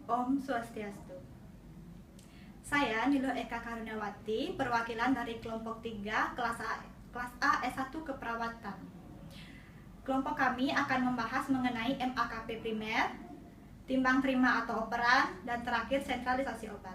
Om Swastiastu. Saya Nilo Eka Karuniawati, perwakilan dari kelompok 3 kelas A S1 Keperawatan. Kelompok kami akan membahas mengenai MAKP primer, timbang terima atau operan, dan terakhir sentralisasi obat.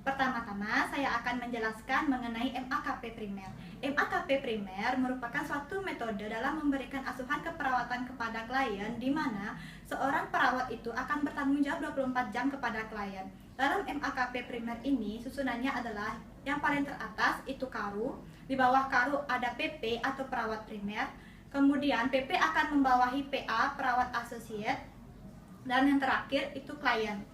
Pertama-tama saya akan menjelaskan mengenai MAKP primer. MAKP primer merupakan suatu metode dalam memberikan asuhan keperawatan kepada klien di mana seorang perawat itu akan bertanggung jawab 24 jam kepada klien. Dalam MAKP primer ini susunannya adalah yang paling teratas itu KARU, di bawah KARU ada PP atau perawat primer, kemudian PP akan membawahi PA perawat associate, dan yang terakhir itu klien.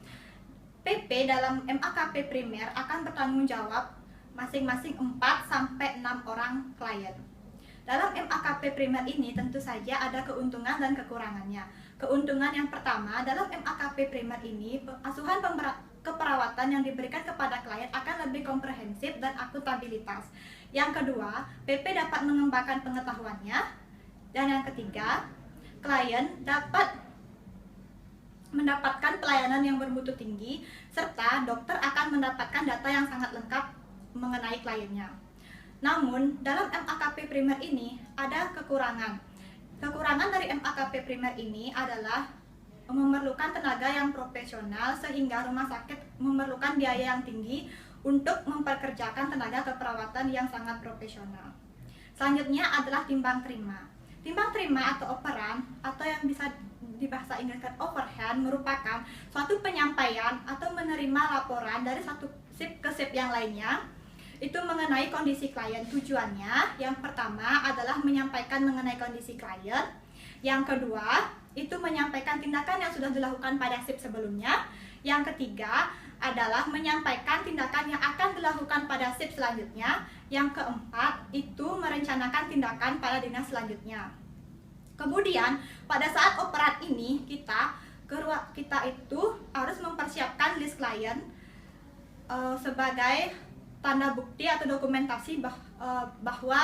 PP dalam MAKP primer akan bertanggung jawab masing-masing 4-6 orang klien. Dalam MAKP primer ini tentu saja ada keuntungan dan kekurangannya. Keuntungan yang pertama, dalam MAKP primer ini asuhan keperawatan yang diberikan kepada klien akan lebih komprehensif dan akuntabilitas. Yang kedua, PP dapat mengembangkan pengetahuannya. Dan yang ketiga, klien dapat mendapatkan pelayanan yang bermutu tinggi, serta dokter akan mendapatkan data yang sangat lengkap mengenai kliennya. Namun, dalam MAKP primer ini ada kekurangan. Kekurangan dari MAKP primer ini adalah memerlukan tenaga yang profesional sehingga rumah sakit memerlukan biaya yang tinggi untuk memperkerjakan tenaga keperawatan yang sangat profesional. Selanjutnya adalah timbang terima. Timbang terima atau operan atau yang bisa di bahasa Inggris overhead merupakan suatu penyampaian atau menerima laporan dari satu sip ke sip yang lainnya itu mengenai kondisi klien. Tujuannya yang pertama adalah menyampaikan mengenai kondisi klien, yang kedua itu menyampaikan tindakan yang sudah dilakukan pada sip sebelumnya, yang ketiga adalah menyampaikan tindakan yang akan dilakukan pada sip selanjutnya, yang keempat itu merencanakan tindakan pada dinas selanjutnya. Kemudian pada saat operat ini kita itu harus mempersiapkan list klien sebagai tanda bukti atau dokumentasi bahwa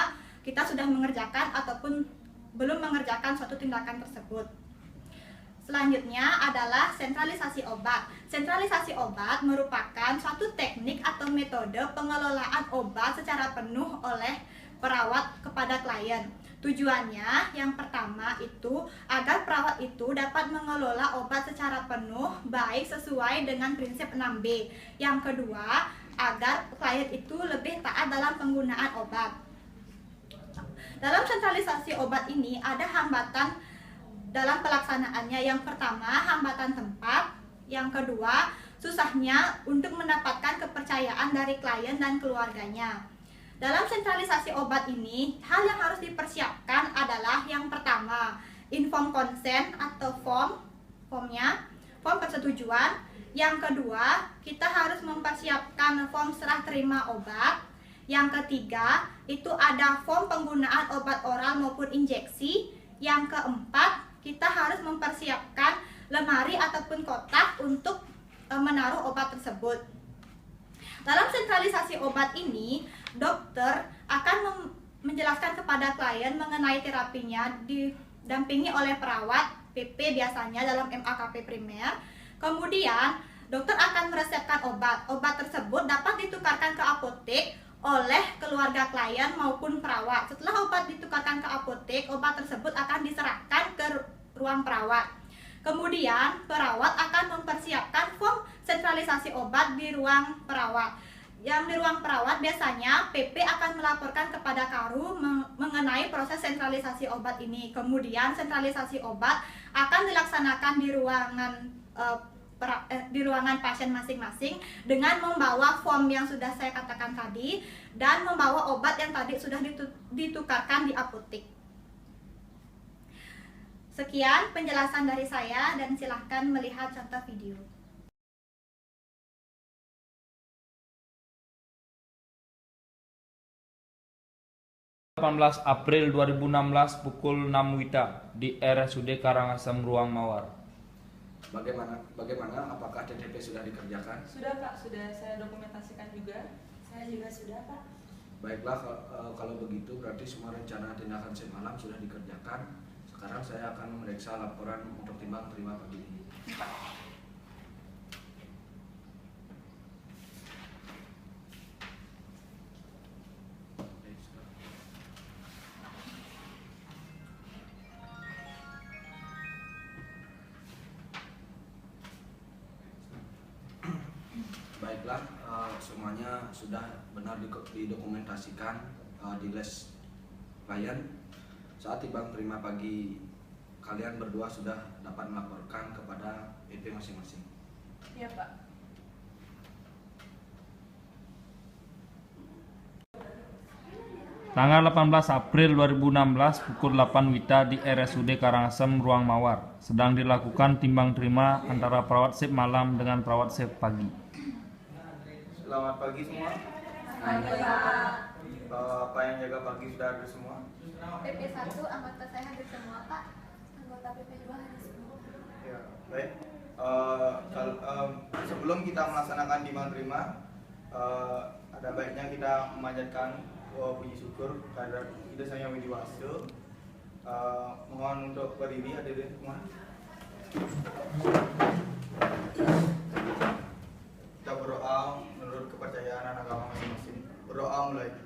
kita sudah mengerjakan ataupun belum mengerjakan suatu tindakan tersebut. Selanjutnya adalah sentralisasi obat. Sentralisasi obat merupakan suatu teknik atau metode pengelolaan obat secara penuh oleh perawat kepada klien. Tujuannya yang pertama itu agar perawat itu dapat mengelola obat secara penuh baik sesuai dengan prinsip 6B. Yang kedua, agar klien itu lebih taat dalam penggunaan obat. Dalam sentralisasi obat ini ada hambatan dalam pelaksanaannya. Yang pertama, hambatan tempat. Yang kedua, susahnya untuk mendapatkan kepercayaan dari klien dan keluarganya. Dalam sentralisasi obat ini, hal yang harus dipersiapkan adalah yang pertama, inform konsen atau form persetujuan. Yang kedua, kita harus mempersiapkan form serah terima obat. Yang ketiga, itu ada form penggunaan obat oral maupun injeksi. Yang keempat, kita harus mempersiapkan lemari ataupun kotak untuk menaruh obat tersebut. Dalam sentralisasi obat ini, dokter akan menjelaskan kepada klien mengenai terapinya didampingi oleh perawat PP biasanya dalam MAKP primer. Kemudian, dokter akan meresepkan obat. Obat tersebut dapat ditukarkan ke apotek oleh keluarga klien maupun perawat. Setelah obat ditukarkan ke apotek, obat tersebut akan diserahkan ke ruang perawat. Kemudian perawat akan mempersiapkan form sentralisasi obat di ruang perawat. Yang di ruang perawat biasanya PP akan melaporkan kepada KARU mengenai proses sentralisasi obat ini. Kemudian sentralisasi obat akan dilaksanakan di ruangan pasien masing-masing dengan membawa form yang sudah saya katakan tadi dan membawa obat yang tadi sudah ditukarkan di apotek. Sekian penjelasan dari saya dan silahkan melihat contoh video. 18 April 2016 pukul 6 WITA di RSUD Karangasem Ruang Mawar. Bagaimana? Apakah TTP sudah dikerjakan? Sudah Pak, sudah saya dokumentasikan juga. Saya juga sudah Pak. Baiklah, kalau begitu berarti semua rencana tindakan semalam sudah dikerjakan. Sekarang saya akan memeriksa laporan untuk timbang terima pagi ini. Baiklah, semuanya sudah benar didokumentasikan di les klien. Saat timbang terima pagi, kalian berdua sudah dapat melaporkan kepada PP masing-masing. Iya Pak. Tanggal 18 April 2016 pukul 8 WITA di RSUD Karangasem, Ruang Mawar. Sedang dilakukan timbang terima antara perawat shift malam dengan perawat shift pagi. Selamat pagi semua. Pak yang jaga pagi sudah hadir semua. PP1 anggota saya hadir semua Pak. Anggota PP2 hadir semua. Ya, baik. Sebelum kita melaksanakan timbang terima, ada baiknya kita memanjatkan puji syukur terhadap Ida Sang Widi Waseso. Mohon untuk berdiri hadirin semua. Kita berdoa menurut kepercayaan agama masing-masing. Berdoa mulai.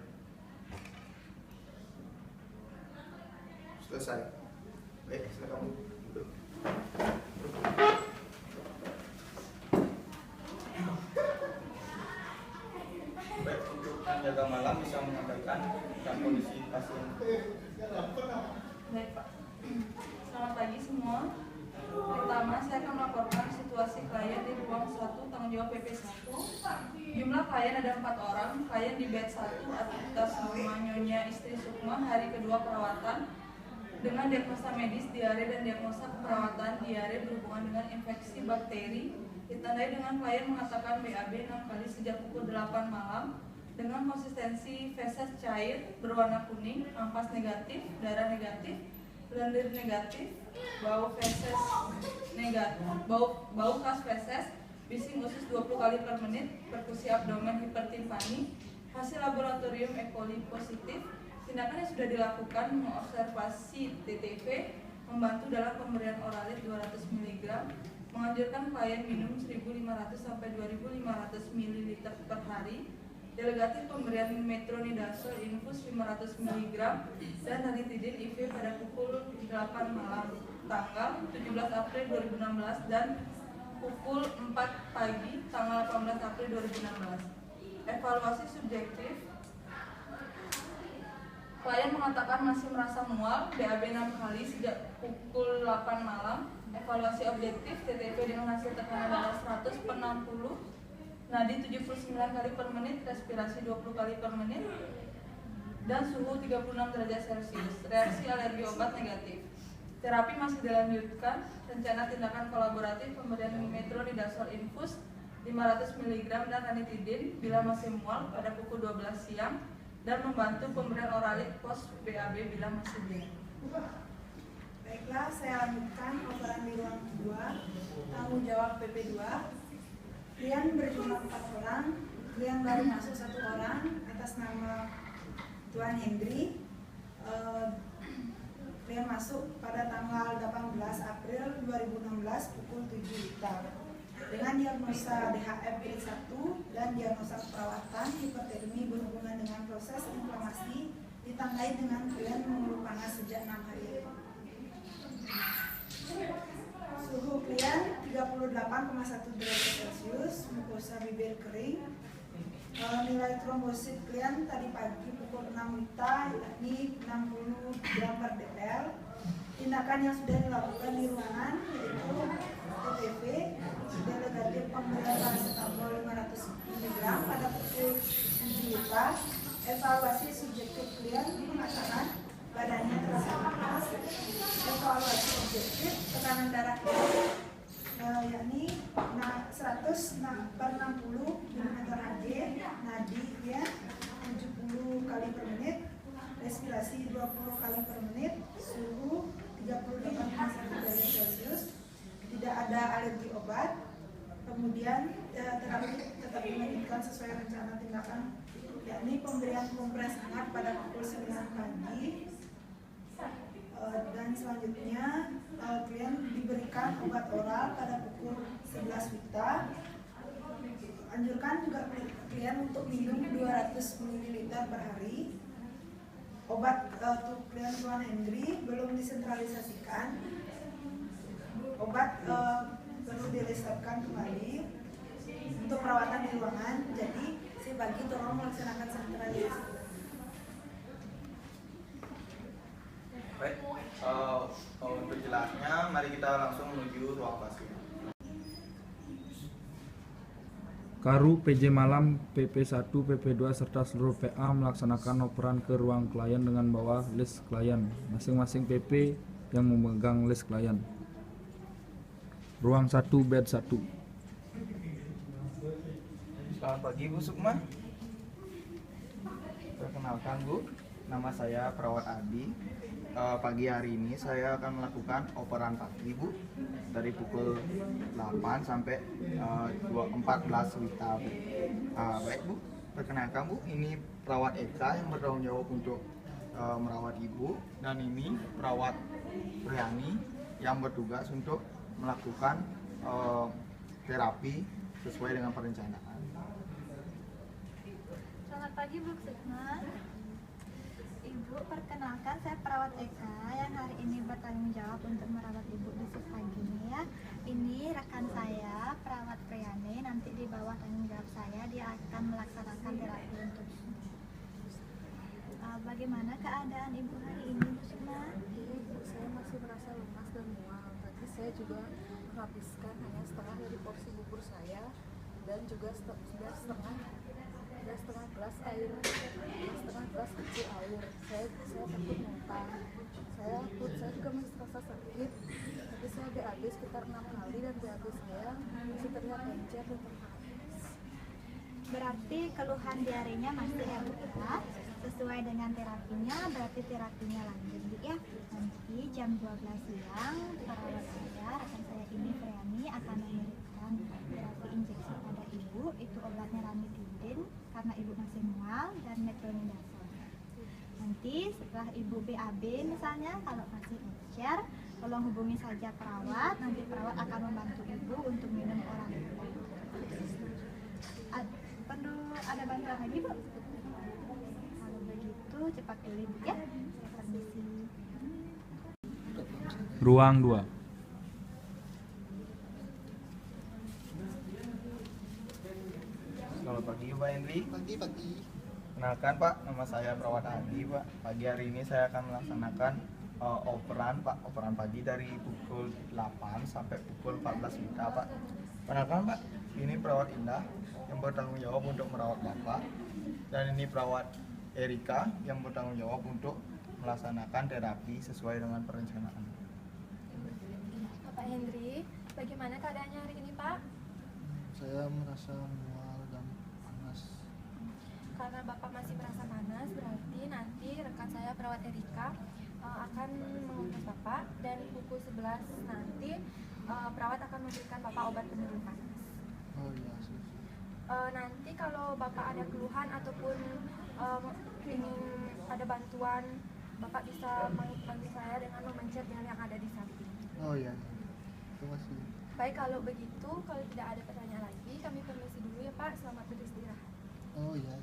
Selesai. Baik, silakan duduk. Baik, untuk penjaga malam bisa menyampaikan tentang kondisi pasien. Baik Pak. Selamat pagi semua. Pertama, saya akan melaporkan situasi klien di ruang 1 tanggung jawab PP1. Jumlah klien ada 4 orang. Klien di bed 1 atas nama Nyonya Istri Sukma, hari kedua perawatan dengan diagnosa medis diare dan diagnosa keperawatan diare berhubungan dengan infeksi bakteri. Ditandai dengan klien mengatakan BAB 6 kali sejak pukul 8 malam dengan konsistensi feses cair berwarna kuning, ampas negatif, darah negatif, lendir negatif, bau feses negatif, bau khas feses, bising usus 20 kali per menit, perkusi abdomen hipertimpani, hasil laboratorium E. coli positif. Tindakan yang sudah dilakukan mengobservasi TTV, membantu dalam pemberian oralit 200 mg, menganjurkan klien minum 1.500 sampai 2.500 ml per hari, delegatif pemberian metronidazole infus 500 mg dan ranitidin IV pada pukul 8 malam tanggal 17 April 2016 dan pukul 4 pagi tanggal 18 April 2016. Evaluasi subjektif, klien mengatakan masih merasa mual, BAB 6 kali sejak pukul 8 malam. Evaluasi objektif, TTV dengan hasil tekanan darah 100 per 60, nadi 79 kali per menit, respirasi 20 kali per menit, dan suhu 36 derajat Celcius. Reaksi alergi obat negatif. Terapi masih dilanjutkan. Rencana tindakan kolaboratif pemberian metronidazole infus 500 mg dan ranitidin bila masih mual pada pukul 12 siang dan membantu pemberian oralit pos BAB bila masih diare. Baiklah, saya lanjutkan laporan di ruang 2, tanggung jawab PP2. Klien berjumlah 4 orang, klien baru masuk 1 orang atas nama Tuan Hendri. Klien masuk pada tanggal 18 April 2016 pukul 7 WITA dengan diagnosa DHF grade 1 dan diagnosa perawatan hipertermi berhubungan dengan proses inflamasi ditandai dengan klien mengeluh panas sejak 6 hari. Suhu klien 38,1 derajat Celcius, mukosa bibir kering. Nilai trombosit klien tadi pagi pukul 6 WITA yakni 60 gram per dl. Tindakan yang sudah dilakukan di ruangan yaitu TTV, delegatif pemberian paracetamol 500 mg pada pukul 7 WITA. Evaluasi subjektif klien mengatakan badannya terasa panas. Evaluasi objektif tekanan darah yakni 100 per 60 mmHg, nadi ya 70 kali per menit, respirasi 20 kali per menit, suhu 38,1 derajat Celcius, tidak ada alergi obat. Kemudian terapi tetap dilanjutkan sesuai rencana tindakan yakni pemberian kompres hangat pada pukul 9 pagi. Dan selanjutnya klien diberikan obat oral pada pukul 11 WITA. Anjurkan juga klien untuk minum 200 ml per hari. Obat untuk klien Tuan Hendri belum disentralisasikan. Obat perlu diresepkan kembali. untuk perawatan di ruangan. Jadi si bagi tolong melaksanakan sentralisasi. Baik, untuk jelasnya, mari kita langsung menuju ruang pasien. Karu, PJ Malam, PP1, PP2 serta seluruh PA melaksanakan operan ke ruang klien dengan bawa list klien. Masing-masing PP yang memegang list klien. Ruang 1, bed 1. Selamat pagi Bu Sukma. Perkenalkan Bu, nama saya Perawat Adi. Pagi hari ini saya akan melakukan operan pagi Bu, dari pukul 8 sampai 14 WITA. Baik Bu, perkenalkan Bu, ini perawat Eka yang bertanggung jawab untuk merawat Ibu, dan ini perawat Riani yang bertugas untuk melakukan terapi sesuai dengan perencanaan. Selamat pagi Bu Sukma. Ibu, perkenalkan saya perawat Eka yang hari ini bertanggung jawab untuk merawat Ibu di shift pagi ini ya. Ini rekan saya, perawat Priyane, nanti di bawah tanggung jawab saya dia akan melaksanakan terapi untuk Ibu. Bagaimana keadaan Ibu hari ini Bu Sukma? Ibu, saya masih merasa lemas dan mual. Tadi saya juga menghabiskan hanya setengah dari porsi bubur saya dan juga sudah setengah gelas air, setengah gelas kecil air. Saya takut muntah. Saya juga masih terasa sakit. Tapi saya BAB sekitar 6 kali dan BAB saya masih terlihat encer dan terhaus. Berarti keluhan diarenya masih ya Bu ya? Sesuai dengan terapinya, berarti terapinya lanjut Bu ya. Nanti jam 12 siang perawat saya, rekan saya ini Priyani akan memberikan terapi injeksi pada Ibu. Itu obatnya ranitidin karena Ibu masih mual dan metronidazol. Nanti setelah Ibu BAB misalnya kalau masih encer, tolong hubungi saja perawat. Nanti perawat akan membantu Ibu untuk minum oral. Perlu ada bantuan lagi Bu? Kalau begitu cepat dulu Bu ya. Permisi. Ruang 2. Selamat pagi Pak Henry. Pagi. Kenalkan Pak, nama saya Perawat Adi Pak. Pagi hari ini saya akan melaksanakan operan pagi dari pukul 8 sampai pukul 14 WITA Pak. Kenalkan Pak, ini perawat Indah yang bertanggung jawab untuk merawat Bapak, dan ini perawat Erika yang bertanggung jawab untuk melaksanakan terapi sesuai dengan perencanaan. Pak Hendri, bagaimana keadaannya hari ini Pak? Saya merasa mual dan panas. Karena Bapak masih merasa panas, berarti nanti rekan saya perawat Erika akan mengurus Bapak, dan pukul 11 nanti perawat akan memberikan Bapak obat penurun panas. Oh iya, Nanti kalau Bapak ada keluhan ataupun ingin ada bantuan, Bapak bisa panggil saya dengan memencet bel yang ada di samping. Oh iya. Terima kasih. Baik, kalau begitu, kalau tidak ada pertanyaan lagi, kami permisi dulu ya Pak. Selamat beristirahat. Oh iya.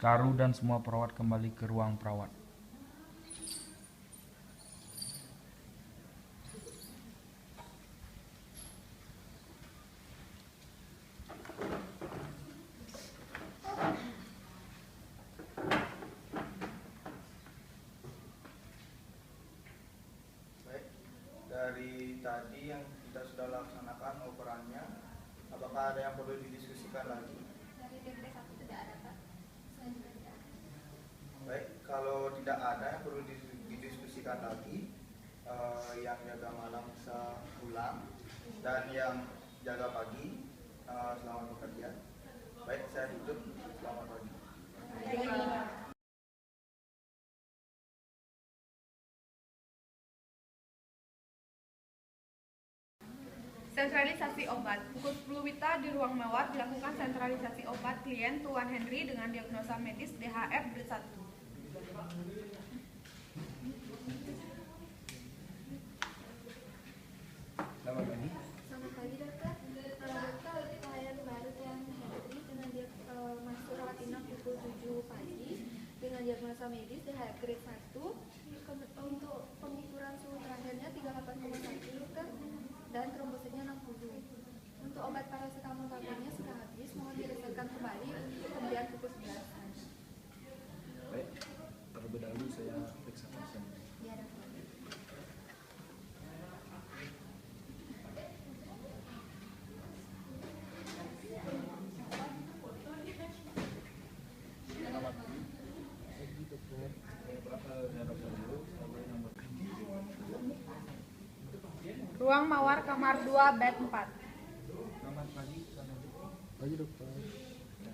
Karu dan semua perawat kembali ke ruang perawat. Baik, dari tadi yang kita sudah laksanakan operannya, apakah ada yang perlu didiskusikan lagi? Dari PP1 tidak ada Pak. Baik, kalau tidak ada yang perlu didiskusikan lagi, yang jaga malam bisa pulang, dan yang jaga pagi selamat bekerja. Baik, saya tutup. Selamat pagi. Sentralisasi obat. Pukul 10 WITA di ruang mawar dilakukan sentralisasi obat klien Tuan Henry dengan diagnosa medis DHF grade 1. Selamat pagi. Selamat pagi dokter. Dokter, klien baru Tuan Henry dengan dia masuk rawat inap pukul 7 pagi dengan diagnosa medis DHF grade 1. Untuk pengukuran suhu terakhirnya 38,1 dokter dan trombosit Ruang mawar kamar 2 bed 4. Selamat pagi, Pak Nabi. Pagi dokter.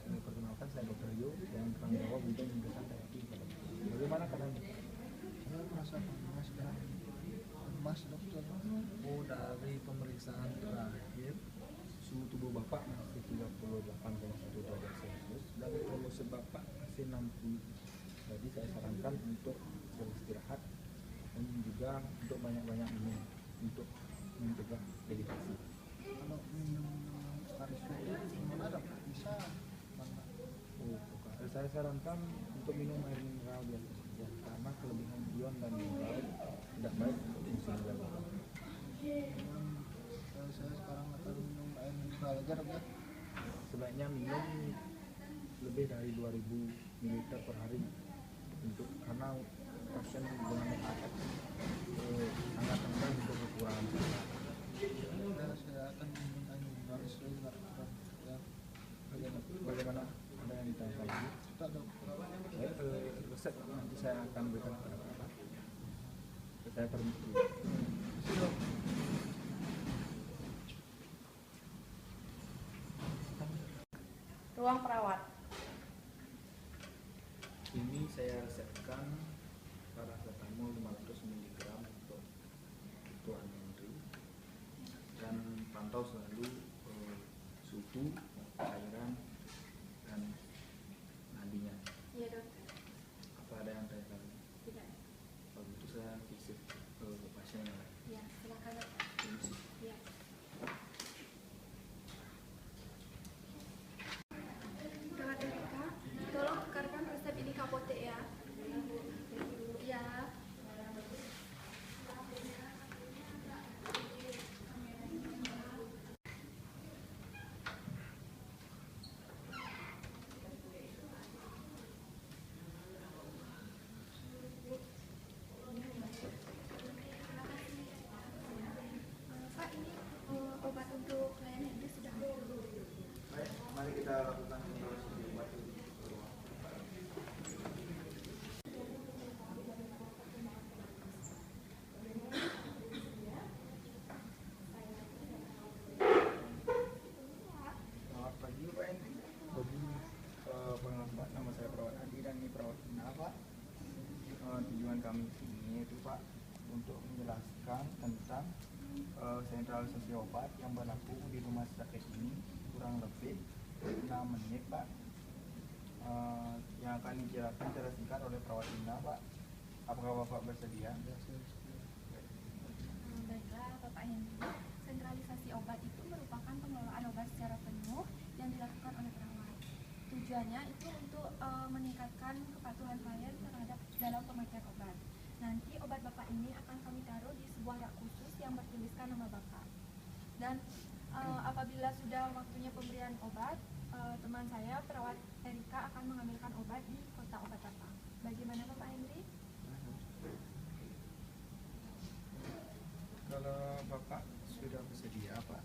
Perkenalkan saya Dr. Yu yang akan menjawab untuk memberikan terapi. Bagaimana keadaan? Saya merasa panas dan lemas dokter. Oh, dari pemeriksaan terakhir suhu tubuh Bapak masih 38,1 derajat Celcius dan kromosom Bapak masih 60. Jadi saya sarankan untuk beristirahat dan juga untuk banyak-banyak minum untuk mencegah dehidrasi. Kalau minum harus gimana dok? Bisa mana? Oh, bukan. Saya sarankan untuk minum air mineral biasa saja karena kelebihan ion dan mineral tidak baik untuk fungsi ginjal Bapak. Saya sekarang akan minum air mineral aja dok ya. Sebaiknya minum lebih dari 2000 ml per hari untuk karena pasien dengan AF sangat rentan untuk kekurangan cairan. Ya, saya akan minum air mineral sesuai dengan aturan ya. Bagaimana ada yang ditanyakan lagi? Tak dok. Baik, resep nanti saya akan berikan kepada Bapak. Saya permisi dulu. Isi dok. Ruang perawat. Ini saya resepkan paracetamol 500 mg untuk Tuan Henry dan pantau selalu suhu, cairan, dan nadinya. Iya dokter. Apa ada yang saya tahu? Tidak. Kalau itu saya visit ke pasien yang lain. Ya, silakan dokter. Permisi. Iya. Gawat Erika, tolong tukarkan resep ini ke apotek ya. Ya. Pak, ini obat untuk klien ini sudah Baik, mari kita lakukan introduksi obat ini. Selamat pagi Pak Henry. Pengamat, nama saya Perawat Adi dan ini perawat Ina Pak. Tujuan kami sini itu Pak untuk menjelaskan tentang sentralisasi obat yang berlaku di rumah sakit ini kurang lebih 6 menit Pak. Yang akan dijelaskan secara singkat oleh perawat Ina Pak. Apakah Bapak bersedia? Baiklah Bapak Henry, sentralisasi obat itu merupakan pengelolaan obat secara penuh yang dilakukan oleh perawat. Tujuannya itu untuk meningkatkan kepatuhan klien terhadap dalam pemakaian obat. Nanti obat Bapak ini akan kami taruh di sebuah rak khusus yang bertuliskan nama Bapak. Dan apabila sudah waktunya pemberian obat, teman saya perawat Erika akan mengambilkan obat di kotak obat Bapak. Bagaimana Bapak Henry? Kalau Bapak sudah bersedia Pak,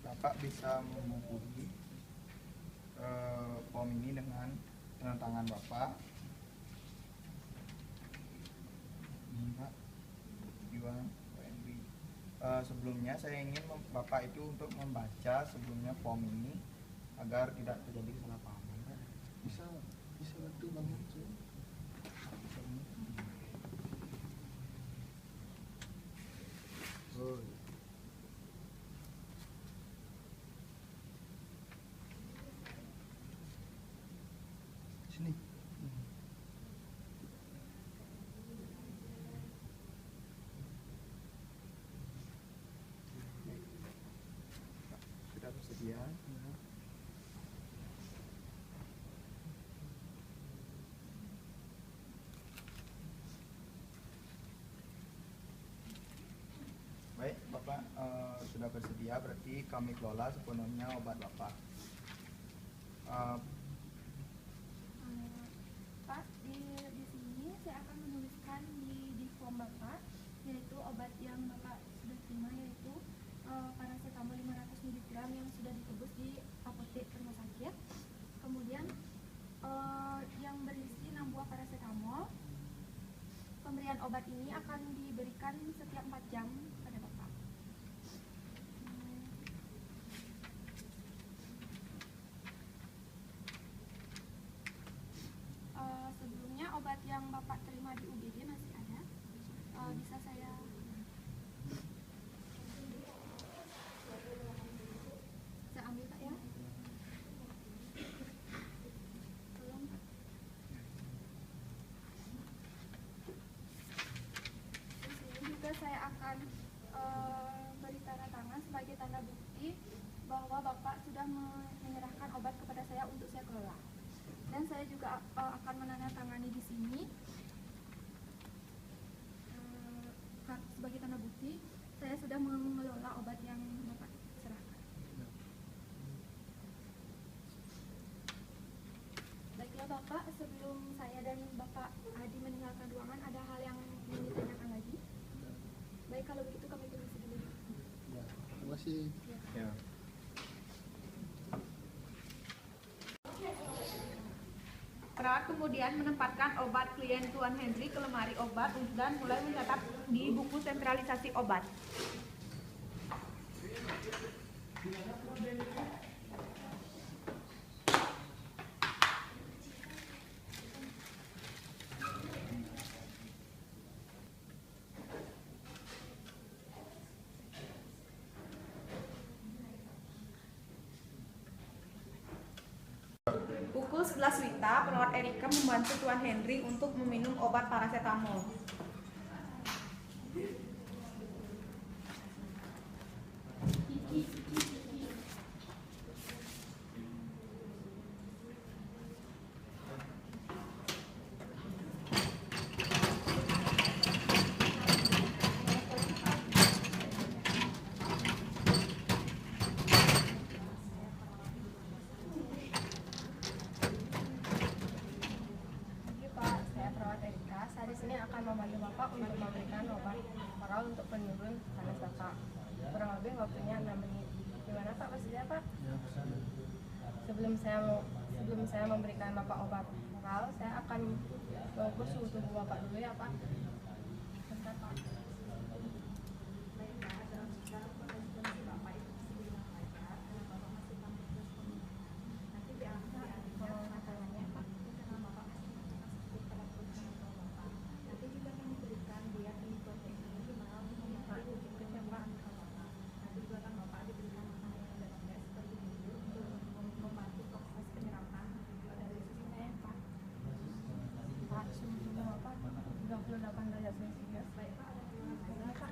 Bapak bisa menghubungi form ini dengan tangan Bapak. Ini Pak, Iwan WNB. Sebelumnya saya ingin Bapak itu untuk membaca sebelumnya form ini agar tidak terjadi kesalahpahaman Pak. Bisa bantu banget sih. Oh. Sini. Sudah bersedia? Baik, Bapak sudah bersedia, berarti kami kelola sepenuhnya obat Bapak. Pak, di sini saya akan menuliskan di form Bapak, yaitu obat yang Bapak sudah terima, yaitu paracetamol 500 mg yang sudah ditebus di apotek rumah sakit. Kemudian yang berisi 6 buah paracetamol, pemberian pemberian obat ini akan diberikan setiap 4 jam pada Bapak. Sebelumnya obat yang Bapak terima di UGD masih ada. Bisa saya ambil Pak ya? Tolong Pak. Juga saya akan beri tanda tangan sebagai tanda bukti bahwa Bapak sudah menyerahkan obat kepada saya untuk saya kelola. Dan saya juga akan menandatangani di sini sebagai tanda bukti saya sudah mengelola obat yang Bapak serahkan. Baiklah Bapak, sebelum saya dan Bapak Hadi meninggalkan ruangan, ada hal yang ingin ditanyakan lagi? Baik, kalau begitu kami permisi dulu. Ya, terima kasih. Ya. Perawat kemudian menempatkan obat klien Tuan Henry ke lemari obat dan mulai mencatat di buku sentralisasi obat. Pukul 11 Wita, perawat Erika membantu Tuan Henry untuk meminum obat paracetamol. Membantu Bapak untuk memberikan obat oral untuk penurun panas Bapak. Kurang lebih waktunya 6 menit. Gimana Pak, bersedia Pak? Ya, kesana. Sebelum saya memberikan Bapak obat oral, saya akan mengukur suhu tubuh Bapak dulu ya Pak. Bentar Pak.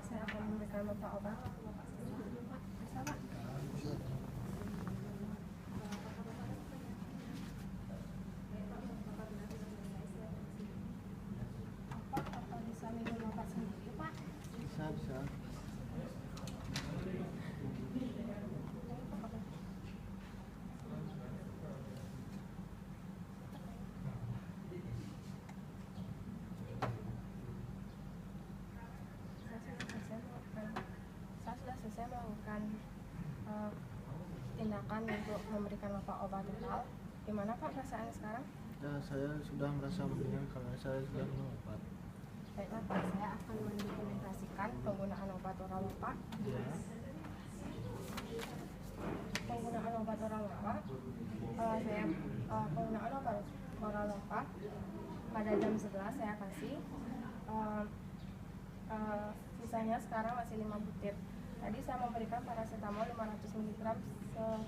Saya akan memberikan Bapak obat. Bisa Pak? Apa bisa minum obat sendiri Pak? Bisa. Saya melakukan tindakan untuk memberikan Bapak obat oral. Gimana Pak perasaan sekarang? Ya, saya sudah merasa mendingan karena saya sudah minum obat. Baiklah Pak, saya akan mendokumentasikan penggunaan obat oral Bapak. Ya. Penggunaan obat oral Bapak, penggunaan obat oral Bapak pada jam 11 saya kasih. Sisanya sekarang masih 5 butir. Tadi saya memberikan paracetamol 500 mg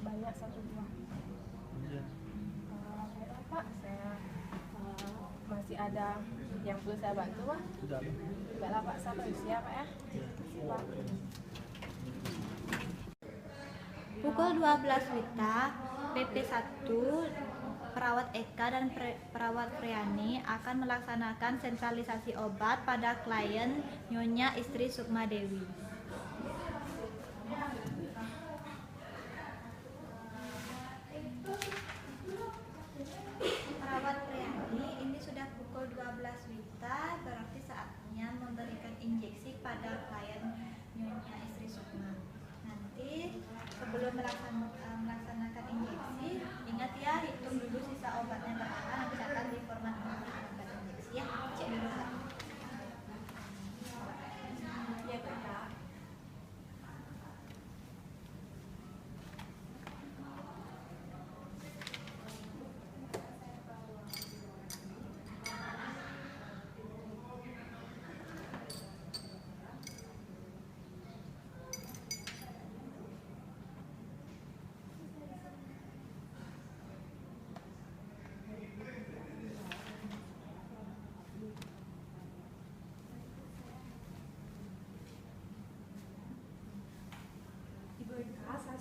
sebanyak 1 buah. Ya. Baiklah Pak, saya masih ada yang perlu saya bantu Pak? Sudah. Baiklah Pak, saya permisi ya Pak ya. Terima kasih Pak. Pukul 12 Wita, PP1, perawat Eka dan perawat Priani akan melaksanakan sentralisasi obat pada klien Nyonya Istri Sukma Dewi. Perawat Priani, ini sudah pukul 12 Wita, berarti saatnya memberikan injeksi pada klien Nyonya Istri Sukma. Nanti sebelum melaksanakan injeksi, ingat ya, hitung dulu sisa obatnya berapa, nanti akan di format obat injeksi ya. Cek dulu Pak.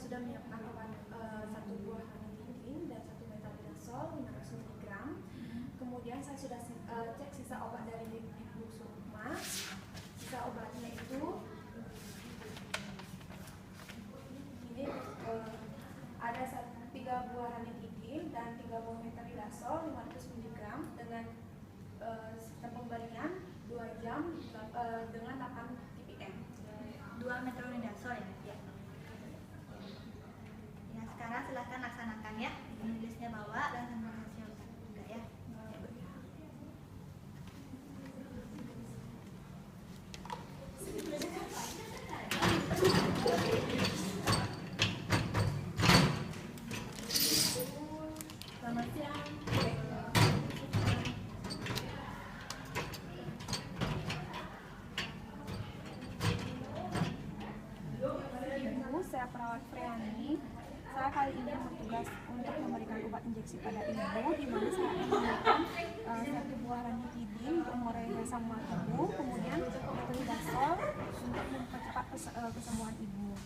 sudah menyiapkan obat 1 buah ranitidin dan 1 metronidazol 500 mg. Kemudian saya sudah cek sisa obat dari Ibu Sukma. Sisa obatnya itu ini ada 3 buah ranitidin dan 3 buah metronidazol 500 mg dengan sistem pemberian 2 jam dengan 8 ppm. 2 metronidazol ya. Ya, sekarang silahkan laksanakan ya. Menulisnya bawa dan sama hasil juga ya. Selamat siang. Ibu, saya perawat Priani. Saya kali ini bertugas untuk memberikan obat injeksi pada ibu, di mana saya akan memberikan 1 buah ranitidin untuk mengurangi rasa mual ibu, kemudian metronidazol untuk mempercepat kesembuhan ibu.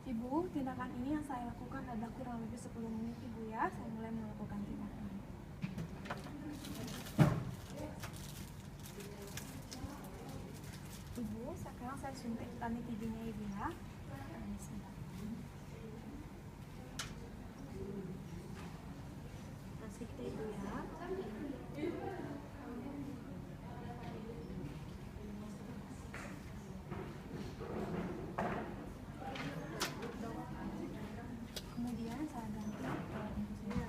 Ibu, tindakan ini yang saya lakukan adalah kurang lebih 10 menit Ibu ya. Saya mulai melakukan tindakan. Ibu, sekarang saya suntik ranitidinnya Ibu ya. Bismillah. Kasih ke Ibu ya. Kemudian saya ganti infusnya.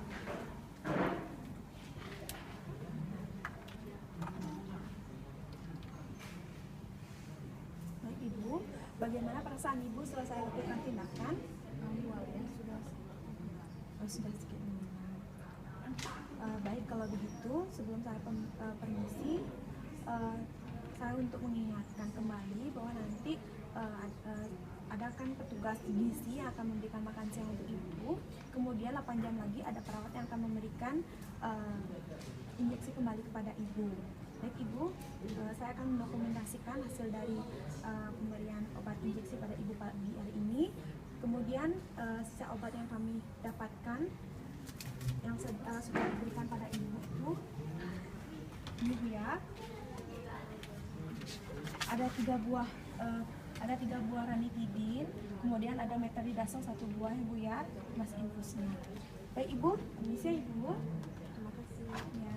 Baik Ibu, bagaimana perasaan Ibu setelah saya lakukan tindakan? Awalnya sudah Sedikit menyenang. Baik, kalau begitu sebelum saya permisi, saya untuk mengingatkan kembali bahwa nanti adakan petugas gizi yang akan memberikan makan siang untuk ibu. Kemudian 8 jam lagi ada perawat yang akan memberikan injeksi kembali kepada ibu. Baik Ibu, saya akan mendokumentasikan hasil dari pemberian obat injeksi pada ibu pagi hari ini. Kemudian sisa obat yang kami dapatkan yang sudah diberikan pada ibu itu, ini Bu ya, ada 3 buah ranitidin, kemudian ada metronidazol 1 buah Ibu ya, mas infusnya. Baik Ibu, permisi ya Ibu. Terima kasih. Ya.